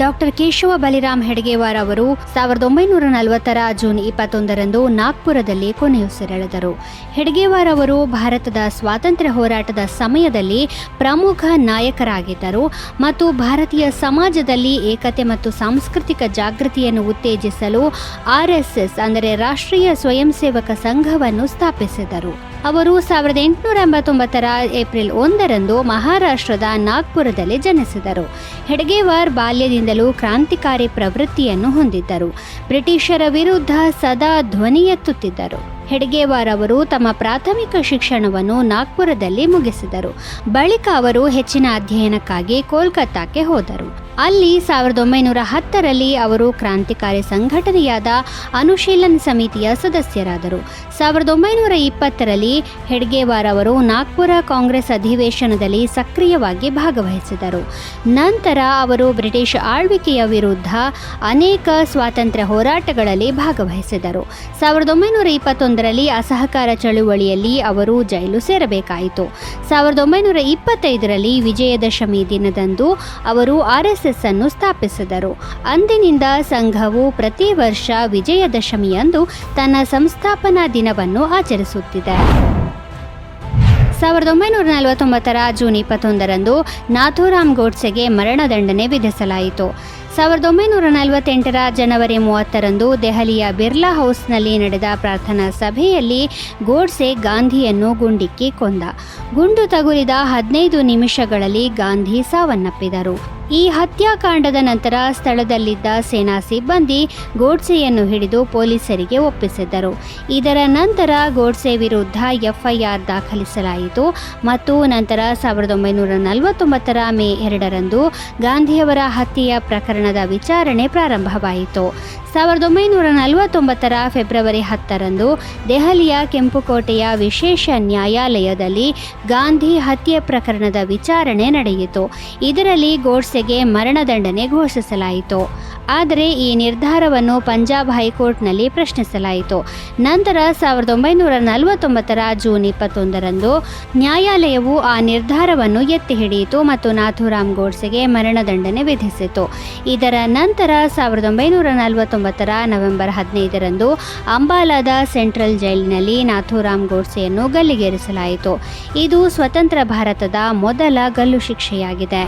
Doctor Keshava Baliram Hedgewar ಅವರು 1940 June 21ರಂದು ನಾಗ್ಪುರದಲ್ಲಿ ಕೊನೆಯುಸಿರೆಳೆದರು. ಹೆಡ್ಗೇವಾರ್ ಅವರು ಭಾರತದ ಸ್ವಾತಂತ್ರ್ಯ ಹೋರಾಟದ ಸಮಯದಲ್ಲಿ ಪ್ರಮುಖ ನಾಯಕರಾಗಿದ್ದರು ಮತ್ತು ಭಾರತೀಯ ಸಮಾಜದಲ್ಲಿ ಏಕತೆ ಮತ್ತು ಸಾಂಸ್ಕೃತಿಕ ಜಾಗೃತಿಯನ್ನು ಉತ್ತೇಜಿಸಲು RSS ಅಂದರೆ ರಾಷ್ಟ್ರೀಯ ಸ್ವಯಂ ಸೇವಕ ಸಂಘವನ್ನು ಸ್ಥಾಪಿಸಿದರು. ಅವರು 1889 ಏಪ್ರಿಲ್ 1ರಂದು ಮಹಾರಾಷ್ಟ್ರದ ನಾಗ್ಪುರದಲ್ಲಿ ಜನಿಸಿದರು. ಹೆಡ್ಗೇವಾರ್ ಬಾಲ್ಯದಿಂದಲೂ ಕ್ರಾಂತಿಕಾರಿ ಪ್ರವೃತ್ತಿಯನ್ನು ಹೊಂದಿದ್ದರು. ಬ್ರಿಟಿಷರ ವಿರುದ್ಧ ಸದಾ ಧ್ವನಿ ಎತ್ತುತ್ತಿದ್ದರು. ಹೆಡ್ಗೇವಾರ್ ಅವರು ತಮ್ಮ ಪ್ರಾಥಮಿಕ ಶಿಕ್ಷಣವನ್ನು ನಾಗ್ಪುರದಲ್ಲಿ ಮುಗಿಸಿದರು. ಬಳಿಕ ಅವರು ಹೆಚ್ಚಿನ ಅಧ್ಯಯನಕ್ಕಾಗಿ ಕೋಲ್ಕತ್ತಾಕ್ಕೆ ಹೋದರು. ಅಲ್ಲಿ 1910ರಲ್ಲಿ ಅವರು ಕ್ರಾಂತಿಕಾರಿ ಸಂಘಟನೆಯಾದ ಅನುಶೀಲನ್ ಸಮಿತಿಯ ಸದಸ್ಯರಾದರು. 1920ರಲ್ಲಿ ಹೆಡ್ಗೇವಾರ್ ಅವರು ನಾಗ್ಪುರ ಕಾಂಗ್ರೆಸ್ ಅಧಿವೇಶನದಲ್ಲಿ ಸಕ್ರಿಯವಾಗಿ ಭಾಗವಹಿಸಿದರು. ನಂತರ ಅವರು ಬ್ರಿಟಿಷ್ ಆಳ್ವಿಕೆಯ ವಿರುದ್ಧ ಅನೇಕ ಸ್ವಾತಂತ್ರ್ಯ ಹೋರಾಟಗಳಲ್ಲಿ ಭಾಗವಹಿಸಿದರು. 1921ರಲ್ಲಿ ಅಸಹಕಾರ ಚಳುವಳಿಯಲ್ಲಿ ಅವರು ಜೈಲು ಸೇರಬೇಕಾಯಿತು. 1925ರಲ್ಲಿ ವಿಜಯದಶಮಿ ದಿನದಂದು ಅವರು RSS ಅನ್ನು ಸ್ಥಾಪಿಸಿದರು. ಅಂದಿನಿಂದ ಸಂಘವು ಪ್ರತಿ ವರ್ಷ ವಿಜಯದಶಮಿಯಂದು ತನ್ನ ಸಂಸ್ಥಾಪನಾ ದಿನವನ್ನು ಆಚರಿಸುತ್ತಿದೆ. 1949 ಜೂನ್ 21ರಂದು ನಾಥೂರಾಮ್ ಗೋಡ್ಸೆಗೆ ಮರಣದಂಡನೆ ವಿಧಿಸಲಾಯಿತು. 1948 ಜನವರಿ 30ರಂದು ದೆಹಲಿಯ ಬಿರ್ಲಾ ಹೌಸ್ನಲ್ಲಿ ನಡೆದ ಪ್ರಾರ್ಥನಾ ಸಭೆಯಲ್ಲಿ ಗೋಡ್ಸೆ ಗಾಂಧಿಯನ್ನು ಗುಂಡಿಕ್ಕಿ ಕೊಂದ. ಗುಂಡು ತಗುಲಿದ 15 ನಿಮಿಷಗಳಲ್ಲಿ ಗಾಂಧಿ ಸಾವನ್ನಪ್ಪಿದರು. ಈ ಹತ್ಯಾಕಾಂಡದ ನಂತರ ಸ್ಥಳದಲ್ಲಿದ್ದ ಸೇನಾ ಸಿಬ್ಬಂದಿ ಗೋಡ್ಸೆಯನ್ನು ಹಿಡಿದು ಪೊಲೀಸರಿಗೆ ಒಪ್ಪಿಸಿದ್ದರು. ಇದರ ನಂತರ ಗೋಡ್ಸೆ ವಿರುದ್ಧ FIR ದಾಖಲಿಸಲಾಯಿತು ಮತ್ತು ನಂತರ 1949 ಮೇ 2ರಂದು ಗಾಂಧಿಯವರ ಹತ್ಯೆಯ ಪ್ರಕರಣದ ವಿಚಾರಣೆ ಪ್ರಾರಂಭವಾಯಿತು. 1949 ಫೆಬ್ರವರಿ 10ರಂದು ದೆಹಲಿಯ ಕೆಂಪುಕೋಟೆಯ ವಿಶೇಷ ನ್ಯಾಯಾಲಯದಲ್ಲಿ ಗಾಂಧಿ ಹತ್ಯೆ ಪ್ರಕರಣದ ವಿಚಾರಣೆ ನಡೆಯಿತು. ಇದರಲ್ಲಿ ಗೋಡ್ಸೆಗೆ ಮರಣದಂಡನೆ ಘೋಷಿಸಲಾಯಿತು. ಆದರೆ ಈ ನಿರ್ಧಾರವನ್ನು ಪಂಜಾಬ್ ಹೈಕೋರ್ಟ್ನಲ್ಲಿ ಪ್ರಶ್ನಿಸಲಾಯಿತು. ನಂತರ 1949 ಜೂನ್ 21ರಂದು ನ್ಯಾಯಾಲಯವು ಆ ನಿರ್ಧಾರವನ್ನು ಎತ್ತಿ ಹಿಡಿಯಿತು ಮತ್ತು ನಾಥೂರಾಮ್ ಗೋಡ್ಸೆಗೆ ಮರಣದಂಡನೆ ವಿಧಿಸಿತು. ಇದರ ನಂತರ 1949 ನವೆಂಬರ್ 15ರಂದು ಅಂಬಾಲಾದ ಸೆಂಟ್ರಲ್ ಜೈಲಿನಲ್ಲಿ ನಾಥೂರಾಮ್ ಗೋಡ್ಸೆಯನ್ನು ಗಲ್ಲಿಗೇರಿಸಲಾಯಿತು. ಇದು ಸ್ವತಂತ್ರ ಭಾರತದ ಮೊದಲ ಗಲ್ಲು ಶಿಕ್ಷೆಯಾಗಿದೆ.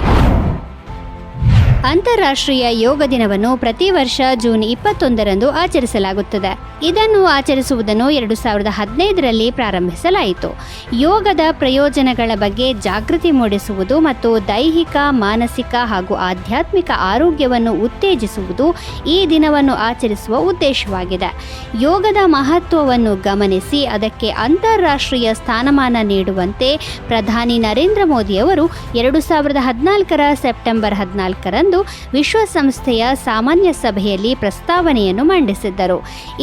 ಅಂತಾರಾಷ್ಟ್ರೀಯ ಯೋಗ ದಿನವನ್ನು ಪ್ರತಿ ವರ್ಷ ಜೂನ್ 21ರಂದು ಆಚರಿಸಲಾಗುತ್ತದೆ. ಇದನ್ನು ಆಚರಿಸುವುದನ್ನು 2015ರಲ್ಲಿ ಪ್ರಾರಂಭಿಸಲಾಯಿತು. ಯೋಗದ ಪ್ರಯೋಜನಗಳ ಬಗ್ಗೆ ಜಾಗೃತಿ ಮೂಡಿಸುವುದು ಮತ್ತು ದೈಹಿಕ, ಮಾನಸಿಕ ಹಾಗೂ ಆಧ್ಯಾತ್ಮಿಕ ಆರೋಗ್ಯವನ್ನು ಉತ್ತೇಜಿಸುವುದು ಈ ದಿನವನ್ನು ಆಚರಿಸುವ ಉದ್ದೇಶವಾಗಿದೆ. ಯೋಗದ ಮಹತ್ವವನ್ನು ಗಮನಿಸಿ ಅದಕ್ಕೆ ಅಂತಾರಾಷ್ಟ್ರೀಯ ಸ್ಥಾನಮಾನ ನೀಡುವಂತೆ ಪ್ರಧಾನಿ ನರೇಂದ್ರ ಮೋದಿಯವರು 2014 ಸೆಪ್ಟೆಂಬರ್ 14ರಂದು ವಿಶ್ವಸಂಸ್ಥೆಯ ಸಾಮಾನ್ಯ ಸಭೆಯಲ್ಲಿ ಪ್ರಸ್ತಾವನೆಯನ್ನು ಮಂಡಿಸಿದ್ದರು.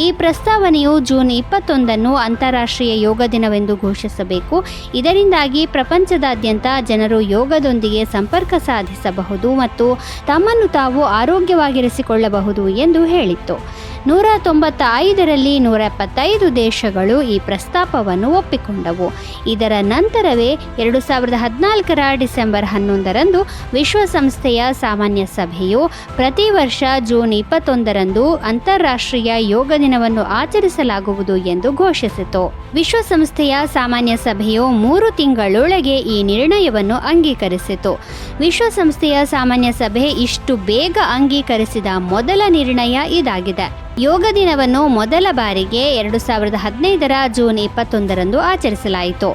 ಈ ಪ್ರಸ್ತಾವನೆಯು ಜೂನ್ 21ನ್ನು ಅಂತಾರಾಷ್ಟ್ರೀಯ ಯೋಗ ದಿನವೆಂದು ಘೋಷಿಸಬೇಕು. ಇದರಿಂದಾಗಿ ಪ್ರಪಂಚದಾದ್ಯಂತ ಜನರು ಯೋಗದೊಂದಿಗೆ ಸಂಪರ್ಕ ಸಾಧಿಸಬಹುದು ಮತ್ತು ತಮ್ಮನ್ನು ತಾವು ಆರೋಗ್ಯವಾಗಿರಿಸಿಕೊಳ್ಳಬಹುದು ಎಂದು ಹೇಳಿತ್ತು. 195ರಲ್ಲಿ 175 ದೇಶಗಳು ಈ ಪ್ರಸ್ತಾಪವನ್ನು ಒಪ್ಪಿಕೊಂಡವು. ಇದರ ನಂತರವೇ 2014 ಡಿಸೆಂಬರ್ 11ರಂದು ವಿಶ್ವಸಂಸ್ಥೆಯ ಸಾಮಾನ್ಯ ಸಭೆಯು ಪ್ರತಿ ವರ್ಷ ಜೂನ್ 21ರಂದು ಅಂತಾರಾಷ್ಟ್ರೀಯ ಯೋಗ ದಿನವನ್ನು ಆಚರಿಸಲಾಗುವುದು ಎಂದು ಘೋಷಿಸಿತು. ವಿಶ್ವಸಂಸ್ಥೆಯ ಸಾಮಾನ್ಯ ಸಭೆಯು 3 ತಿಂಗಳೊಳಗೆ ಈ ನಿರ್ಣಯವನ್ನು ಅಂಗೀಕರಿಸಿತು. ವಿಶ್ವಸಂಸ್ಥೆಯ ಸಾಮಾನ್ಯ ಸಭೆ ಇಷ್ಟು ಬೇಗ ಅಂಗೀಕರಿಸಿದ ಮೊದಲ ನಿರ್ಣಯ ಇದಾಗಿದೆ. ಯೋಗ ದಿನವನ್ನು ಮೊದಲ ಬಾರಿಗೆ 2015 ಜೂನ್ 21ರಂದು ಆಚರಿಸಲಾಯಿತು.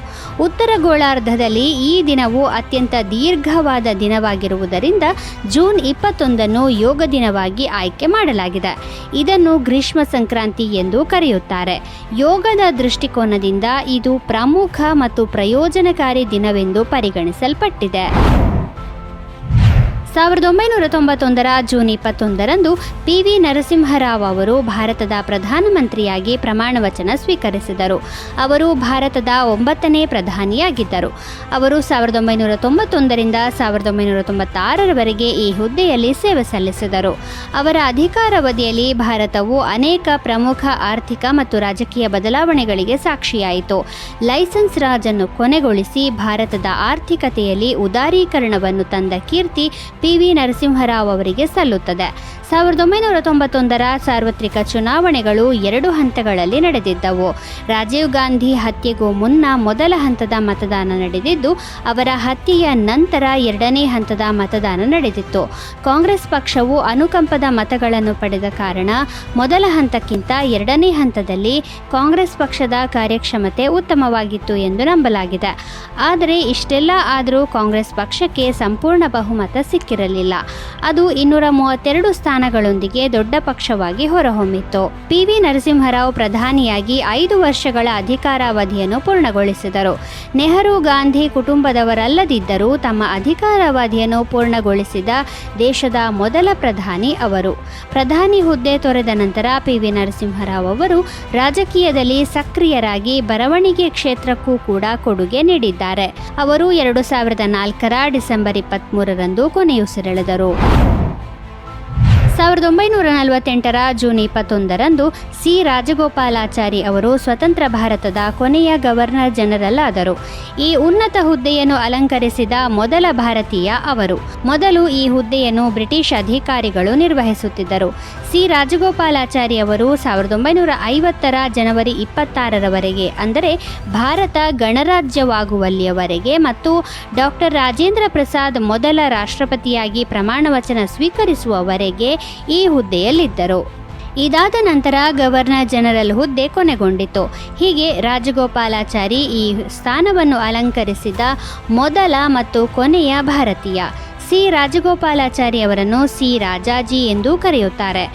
ಉತ್ತರ ಗೋಳಾರ್ಧದಲ್ಲಿ ಈ ದಿನವು ಅತ್ಯಂತ ದೀರ್ಘವಾದ ದಿನವಾಗಿರುವುದರಿಂದ ಜೂನ್ 21ನ್ನು ಯೋಗ ದಿನವಾಗಿ ಆಯ್ಕೆ ಮಾಡಲಾಗಿದೆ. ಇದನ್ನು ಗ್ರೀಷ್ಮ ಸಂಕ್ರಾಂತಿ ಎಂದು ಕರೆಯುತ್ತಾರೆ. ಯೋಗದ ದೃಷ್ಟಿಕೋನದಿಂದ ಇದು ಪ್ರಮುಖ ಮತ್ತು ಪ್ರಯೋಜನಕಾರಿ ದಿನವೆಂದು ಪರಿಗಣಿಸಲ್ಪಟ್ಟಿದೆ. 1991 ಜೂನ್ 21ರಂದು PV ನರಸಿಂಹರಾವ್ ಅವರು ಭಾರತದ ಪ್ರಧಾನಮಂತ್ರಿಯಾಗಿ ಪ್ರಮಾಣವಚನ ಸ್ವೀಕರಿಸಿದರು. ಅವರು ಭಾರತದ 9ನೇ ಪ್ರಧಾನಿಯಾಗಿದ್ದರು. ಅವರು 1991ರಿಂದ 1996ರವರೆಗೆ ಈ ಹುದ್ದೆಯಲ್ಲಿ ಸೇವೆ ಸಲ್ಲಿಸಿದರು. ಅವರ ಅಧಿಕಾರಾವಧಿಯಲ್ಲಿ ಭಾರತವು ಅನೇಕ ಪ್ರಮುಖ ಆರ್ಥಿಕ ಮತ್ತು ರಾಜಕೀಯ ಬದಲಾವಣೆಗಳಿಗೆ ಸಾಕ್ಷಿಯಾಯಿತು. ಲೈಸೆನ್ಸ್ ರಾಜ್ ಅನ್ನು ಕೊನೆಗೊಳಿಸಿ ಭಾರತದ ಆರ್ಥಿಕತೆಯಲ್ಲಿ ಉದಾರೀಕರಣವನ್ನು ತಂದ ಕೀರ್ತಿ ಪಿ.ವಿ. ನರಸಿಂಹರಾವ್ ಅವರಿಗೆ ಸಲ್ಲುತ್ತದೆ. 1991ರ ಸಾರ್ವತ್ರಿಕ ಚುನಾವಣೆಗಳು 2 ಹಂತಗಳಲ್ಲಿ ನಡೆದಿದ್ದವು. ರಾಜೀವ್ ಗಾಂಧಿ ಹತ್ಯೆಗೂ ಮುನ್ನ ಮೊದಲ ಹಂತದ ಮತದಾನ ನಡೆದಿದ್ದು, ಅವರ ಹತ್ಯೆಯ ನಂತರ 2ನೇ ಹಂತದ ಮತದಾನ ನಡೆದಿತ್ತು. ಕಾಂಗ್ರೆಸ್ ಪಕ್ಷವು ಅನುಕಂಪದ ಮತಗಳನ್ನು ಪಡೆದ ಕಾರಣ ಮೊದಲ ಹಂತಕ್ಕಿಂತ 2ನೇ ಹಂತದಲ್ಲಿ ಕಾಂಗ್ರೆಸ್ ಪಕ್ಷದ ಕಾರ್ಯಕ್ಷಮತೆ ಉತ್ತಮವಾಗಿತ್ತು ಎಂದು ನಂಬಲಾಗಿದೆ. ಆದರೆ ಇಷ್ಟೆಲ್ಲ ಆದರೂ ಕಾಂಗ್ರೆಸ್ ಪಕ್ಷಕ್ಕೆ ಸಂಪೂರ್ಣ ಬಹುಮತ ಸಿಕ್ಕಿರಲಿಲ್ಲ. ಅದು 232 ಸ್ಥಾನಗಳೊಂದಿಗೆ ದೊಡ್ಡ ಪಕ್ಷವಾಗಿ ಹೊರಹೊಮ್ಮಿತ್ತು. ಪಿ.ವಿ. ನರಸಿಂಹರಾವ್ ಪ್ರಧಾನಿಯಾಗಿ 5 ವರ್ಷಗಳ ಅಧಿಕಾರಾವಧಿಯನ್ನು ಪೂರ್ಣಗೊಳಿಸಿದರು. ನೆಹರು ಗಾಂಧಿ ಕುಟುಂಬದವರಲ್ಲದಿದ್ದರೂ ತಮ್ಮ ಅಧಿಕಾರಾವಧಿಯನ್ನು ಪೂರ್ಣಗೊಳಿಸಿದ ದೇಶದ ಮೊದಲ ಪ್ರಧಾನಿ ಅವರು. ಪ್ರಧಾನಿ ಹುದ್ದೆ ತೊರೆದ ನಂತರ ಪಿ.ವಿ. ನರಸಿಂಹರಾವ್ ಅವರು ರಾಜಕೀಯದಲ್ಲಿ ಸಕ್ರಿಯರಾಗಿ ಬರವಣಿಗೆ ಕ್ಷೇತ್ರಕ್ಕೂ ಕೂಡ ಕೊಡುಗೆ ನೀಡಿದ್ದಾರೆ. ಅವರು 2004ರ ಡಿಸೆಂಬರ್ 23ರಂದು ಕೊನೆಯುಸಿರೆಳೆದರು. 1948ರ ಜೂನ್ 21ರಂದು ಸಿ. ರಾಜಗೋಪಾಲಾಚಾರಿ ಅವರು ಸ್ವತಂತ್ರ ಭಾರತದ ಕೊನೆಯ ಗವರ್ನರ್ ಜನರಲ್ ಆದರು. ಈ ಉನ್ನತ ಹುದ್ದೆಯನ್ನು ಅಲಂಕರಿಸಿದ ಮೊದಲ ಭಾರತೀಯ ಅವರು. ಮೊದಲು ಈ ಹುದ್ದೆಯನ್ನು ಬ್ರಿಟಿಷ್ ಅಧಿಕಾರಿಗಳು ನಿರ್ವಹಿಸುತ್ತಿದ್ದರು. ಸಿ. ರಾಜಗೋಪಾಲಾಚಾರಿ ಅವರು 1950ರ ಜನವರಿ 26ರವರೆಗೆ, ಅಂದರೆ ಭಾರತ ಗಣರಾಜ್ಯವಾಗುವಲ್ಲಿಯವರೆಗೆ ಮತ್ತು ಡಾಕ್ಟರ್ ರಾಜೇಂದ್ರ ಪ್ರಸಾದ್ ಮೊದಲ ರಾಷ್ಟ್ರಪತಿಯಾಗಿ ಪ್ರಮಾಣವಚನ ಸ್ವೀಕರಿಸುವವರೆಗೆ ಈ ಹುದ್ದೆಯಲ್ಲಿದ್ದರು. ಇದಾದ ನಂತರ ಗವರ್ನರ್ ಜನರಲ್ ಹುದ್ದೆ ಕೊನೆಗೊಂಡಿತು. ಹೀಗೆ ರಾಜಗೋಪಾಲಾಚಾರಿ ಈ ಸ್ಥಾನವನ್ನು ಅಲಂಕರಿಸಿದ ಮೊದಲ ಮತ್ತು ಕೊನೆಯ ಭಾರತೀಯ. ಸಿ. ರಾಜಗೋಪಾಲಾಚಾರಿ ಅವರನ್ನು ಸಿ. ರಾಜಾಜಿ ಎಂದೂ ಕರೆಯುತ್ತಾರೆ.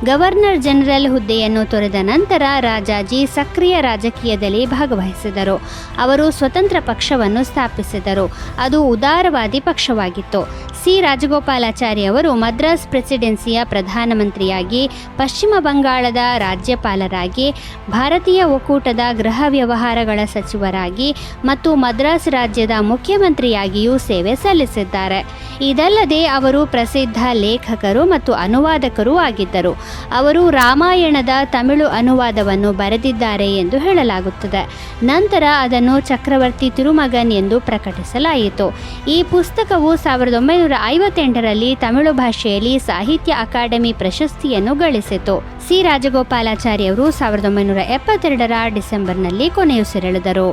ಗವರ್ನರ್ ಜನರಲ್ ಹುದ್ದೆಯನ್ನು ತೊರೆದ ನಂತರ ರಾಜಾಜಿ ಸಕ್ರಿಯ ರಾಜಕೀಯದಲ್ಲಿ ಭಾಗವಹಿಸಿದರು. ಅವರು ಸ್ವತಂತ್ರ ಪಕ್ಷವನ್ನು ಸ್ಥಾಪಿಸಿದರು. ಅದು ಉದಾರವಾದಿ ಪಕ್ಷವಾಗಿತ್ತು. ಸಿ. ರಾಜಗೋಪಾಲಾಚಾರಿ ಅವರು ಮದ್ರಾಸ್ ಪ್ರೆಸಿಡೆನ್ಸಿಯ ಪ್ರಧಾನಮಂತ್ರಿಯಾಗಿ, ಪಶ್ಚಿಮ ಬಂಗಾಳದ ರಾಜ್ಯಪಾಲರಾಗಿ, ಭಾರತೀಯ ಒಕ್ಕೂಟದ ಗೃಹ ವ್ಯವಹಾರಗಳ ಸಚಿವರಾಗಿ ಮತ್ತು ಮದ್ರಾಸ್ ರಾಜ್ಯದ ಮುಖ್ಯಮಂತ್ರಿಯಾಗಿಯೂ ಸೇವೆ ಸಲ್ಲಿಸಿದ್ದಾರೆ. ಇದಲ್ಲದೆ ಅವರು ಪ್ರಸಿದ್ಧ ಲೇಖಕರು ಮತ್ತು ಅನುವಾದಕರೂ ಆಗಿದ್ದರು. ಅವರು ರಾಮಾಯಣದ ತಮಿಳು ಅನುವಾದವನ್ನು ಬರೆದಿದ್ದಾರೆ ಎಂದು ಹೇಳಲಾಗುತ್ತದೆ. ನಂತರ ಅದನ್ನು ಚಕ್ರವರ್ತಿ ತಿರುಮಗನ್ ಎಂದು ಪ್ರಕಟಿಸಲಾಯಿತು. ಈ ಪುಸ್ತಕವು 1958ರಲ್ಲಿ ತಮಿಳು ಭಾಷೆಯಲ್ಲಿ ಸಾಹಿತ್ಯ ಅಕಾಡೆಮಿ ಪ್ರಶಸ್ತಿಯನ್ನು ಗಳಿಸಿತು. ಸಿ. ರಾಜಗೋಪಾಲಾಚಾರಿ ಅವರು 1972ರ ಡಿಸೆಂಬರ್ನಲ್ಲಿ ಕೊನೆಯುಸಿರೆಳೆದರು.